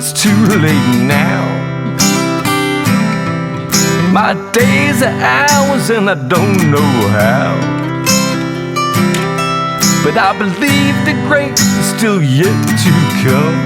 it's too late now. My days are hours and I don't know how, but I believe the great is still yet to come.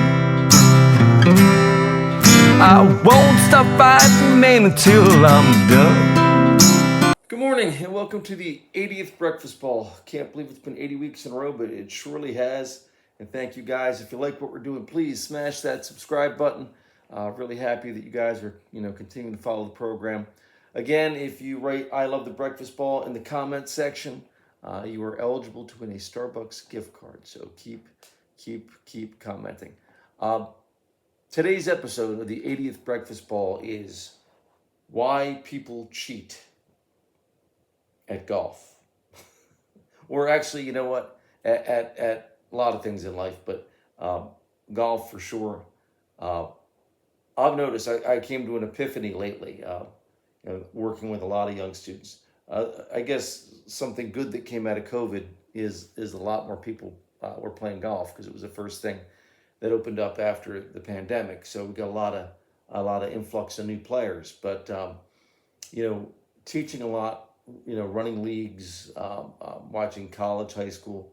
I won't stop fighting, man, until I'm done. Good morning and welcome to the 80th Breakfast Ball. Can't believe it's been 80 weeks in a row, but it surely has. And thank you guys. If you like what we're doing, please smash that subscribe button. Really happy that you guys are, continuing to follow the program. Again, if you write "I love the breakfast ball" in the comment section, you are eligible to win a Starbucks gift card. So keep commenting. Today's episode of the 80th Breakfast Ball is why people cheat at golf. Or actually, you know what, at a lot of things in life, but golf for sure. I've noticed, I came to an epiphany lately, working with a lot of young students. I guess something good that came out of COVID is a lot more people were playing golf, because it was the first thing that opened up after the pandemic. So we got a lot of influx of new players. But teaching a lot, running leagues, watching college, high school,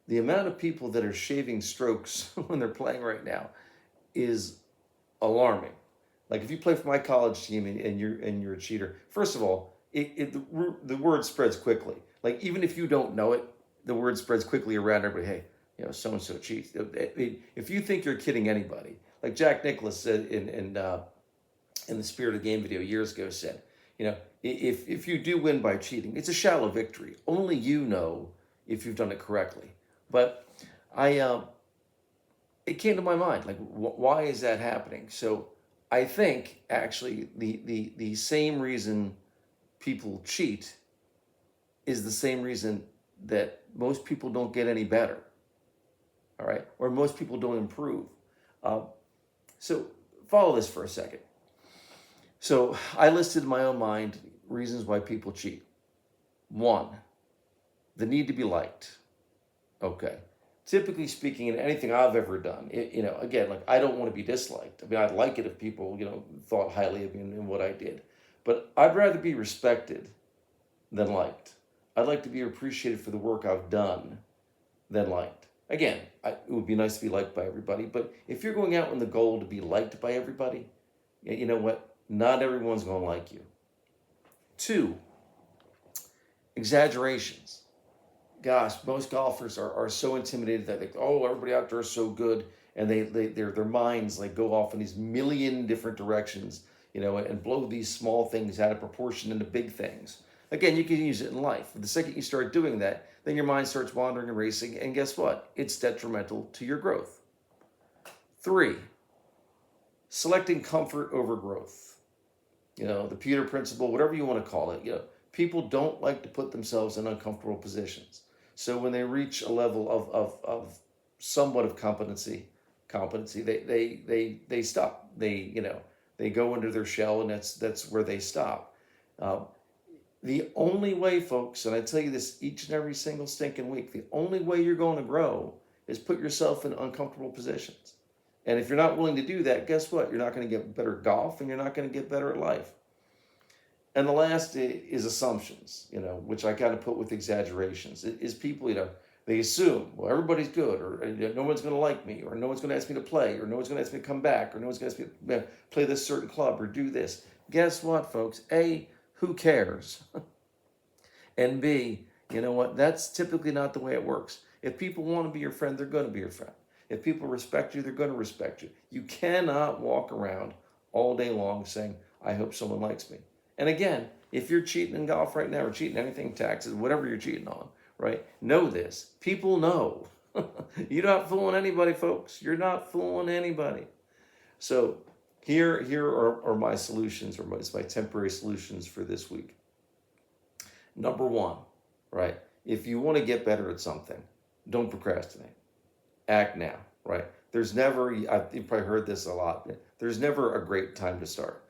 the amount of people that are shaving strokes when they're playing right now is alarming. Like, if you play for my college team and you're a cheater, first of all, the word spreads quickly. Like, even if you don't know it, the word spreads quickly around everybody. Hey, so and so cheats. If you think you're kidding anybody, like Jack Nicklaus said in the Spirit of the Game video years ago, said, if you do win by cheating, it's a shallow victory. Only you know if you've done it correctly. But it came to my mind, like, why is that happening? So I think actually the same reason people cheat is the same reason that most people don't get any better. All right, or most people don't improve. So follow this for a second. So I listed in my own mind reasons why people cheat. 1, the need to be liked. Okay. Typically speaking, in anything I've ever done, again, like, I don't want to be disliked. I mean, I'd like it if people, thought highly of me and what I did. But I'd rather be respected than liked. I'd like to be appreciated for the work I've done than liked. Again, it would be nice to be liked by everybody, but if you're going out with the goal to be liked by everybody, you know what? Not everyone's going to like you. 2, exaggerations. Gosh, most golfers are so intimidated that they think, oh, everybody out there is so good, and their minds like go off in these million different directions, and blow these small things out of proportion into big things. Again, you can use it in life. The second you start doing that, then your mind starts wandering and racing, and guess what? It's detrimental to your growth. 3, selecting comfort over growth. The Peter principle, whatever you want to call it. People don't like to put themselves in uncomfortable positions. So when they reach a level of somewhat of competency, they stop. They go into their shell, and that's where they stop. The only way, folks, and I tell you this each and every single stinking week, the only way you're going to grow is put yourself in uncomfortable positions. And if you're not willing to do that, guess what? You're not going to get better at golf, and you're not going to get better at life. And the last is assumptions, which I kind of put with exaggerations. Is people, they assume, well, everybody's good, or no one's going to like me, or no one's going to ask me to play, or no one's going to ask me to come back, or no one's going to ask me to play this certain club or do this. Guess what, folks? A, who cares? And B, you know what? That's typically not the way it works. If people want to be your friend, they're going to be your friend. If people respect you, they're going to respect you. You cannot walk around all day long saying, I hope someone likes me. And again, if you're cheating in golf right now, or cheating anything, taxes, whatever you're cheating on, right? Know this. People know. You're not fooling anybody, folks. You're not fooling anybody. So here are my solutions, or my temporary solutions for this week. Number 1, right? If you want to get better at something, don't procrastinate. Act now, right? There's never, you've probably heard this a lot, there's never a great time to start.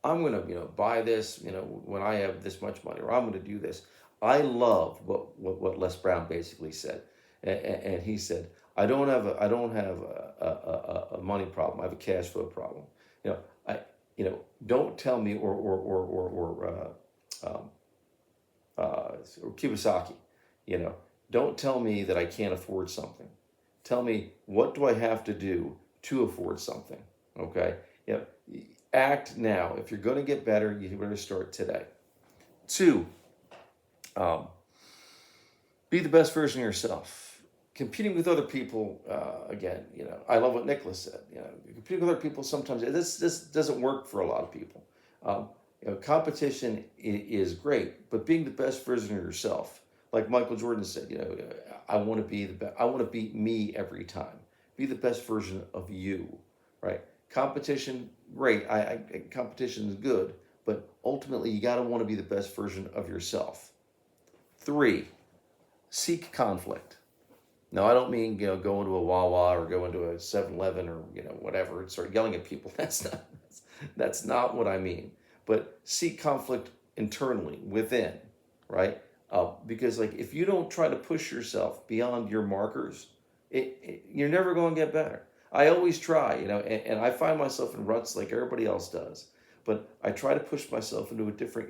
I'm going to, buy this, when I have this much money, or I'm going to do this. I love what Les Brown basically said. And he said, I don't have a money problem. I have a cash flow problem. You know, don't tell me or Kiyosaki, don't tell me that I can't afford something. Tell me, what do I have to do to afford something? Okay? Act now. If you're going to get better, you better start today. 2, be the best version of yourself. Competing with other people, again, I love what Nicholas said. Competing with other people sometimes this doesn't work for a lot of people. Competition is great, but being the best version of yourself, like Michael Jordan said, I want to be the best. I want to beat me every time. Be the best version of you, right? Competition, great. Competition is good, but ultimately you got to want to be the best version of yourself. 3, seek conflict. Now, I don't mean go into a Wawa or go into a 7-Eleven or whatever and start yelling at people. That's not what I mean. But seek conflict internally, within, right? Because if you don't try to push yourself beyond your markers, you're never going to get better. I always try, and I find myself in ruts like everybody else does. But I try to push myself into a different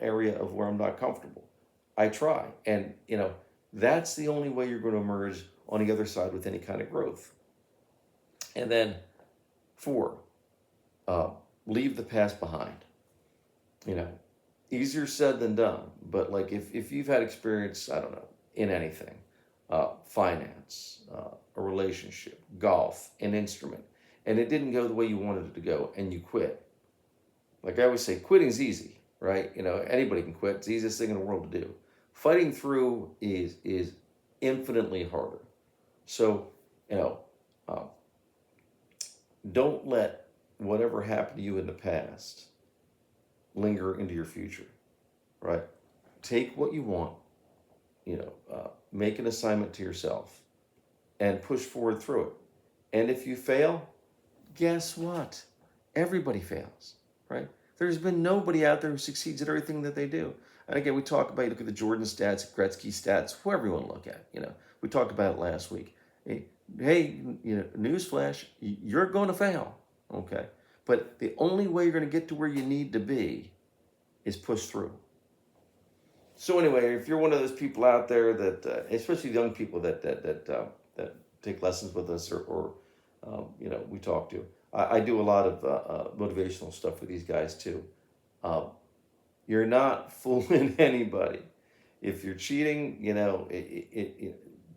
area of where I'm not comfortable. I try, and that's the only way you're going to emerge on the other side with any kind of growth. And then 4, leave the past behind. Easier said than done. But if you've had experience, I don't know, in anything, finance, a relationship, golf, an instrument, and it didn't go the way you wanted it to go, and you quit. Like I always say, quitting's easy, right? Anybody can quit. It's the easiest thing in the world to do. Fighting through is infinitely harder. So, don't let whatever happened to you in the past linger into your future, right? Take what you want, make an assignment to yourself and push forward through it. And if you fail, guess what? Everybody fails, right? There's been nobody out there who succeeds at everything that they do. And again, we talk about, look at the Jordan stats, Gretzky stats, whoever you want to look at. We talked about it last week. Hey, newsflash, you're going to fail, okay? But the only way you're going to get to where you need to be is push through. So anyway, if you're one of those people out there that, especially young people that take lessons with us or we talk to, I do a lot of motivational stuff with these guys too. You're not fooling anybody. If you're cheating,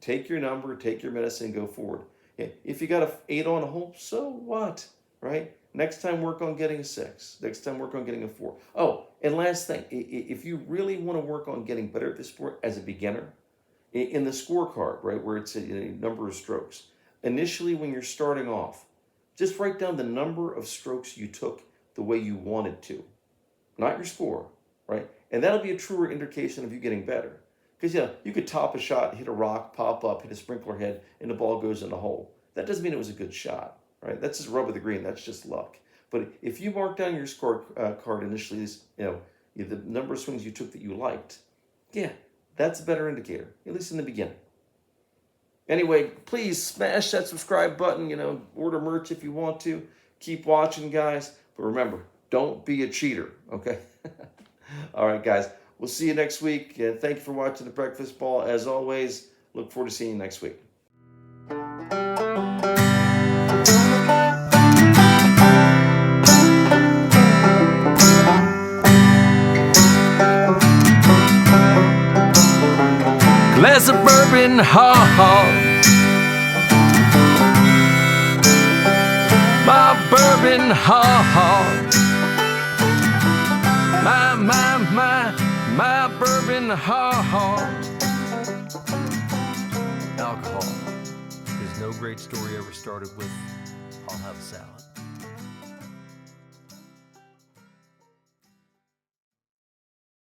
take your number, take your medicine, go forward. If you got an 8 on a hole, so what, right? Next time, work on getting a 6. Next time, work on getting a 4. Oh, and last thing, if you really want to work on getting better at this sport as a beginner, in the scorecard, right, where it's a number of strokes, initially when you're starting off, just write down the number of strokes you took the way you wanted to, not your score, right? And that'll be a truer indication of you getting better. Because, you could top a shot, hit a rock, pop up, hit a sprinkler head, and the ball goes in the hole. That doesn't mean it was a good shot, right? That's just rub of the green. That's just luck. But if you mark down your score card initially, the number of swings you took that you liked, that's a better indicator, at least in the beginning. Anyway, please smash that subscribe button, order merch if you want to. Keep watching, guys. But remember, don't be a cheater, okay? All right, guys. We'll see you next week. Thank you for watching The Breakfast Ball. As always, look forward to seeing you next week. Glass of bourbon, my bourbon heart. My bourbon heart. Alcohol. There's no great story ever started with, I'll have a salad.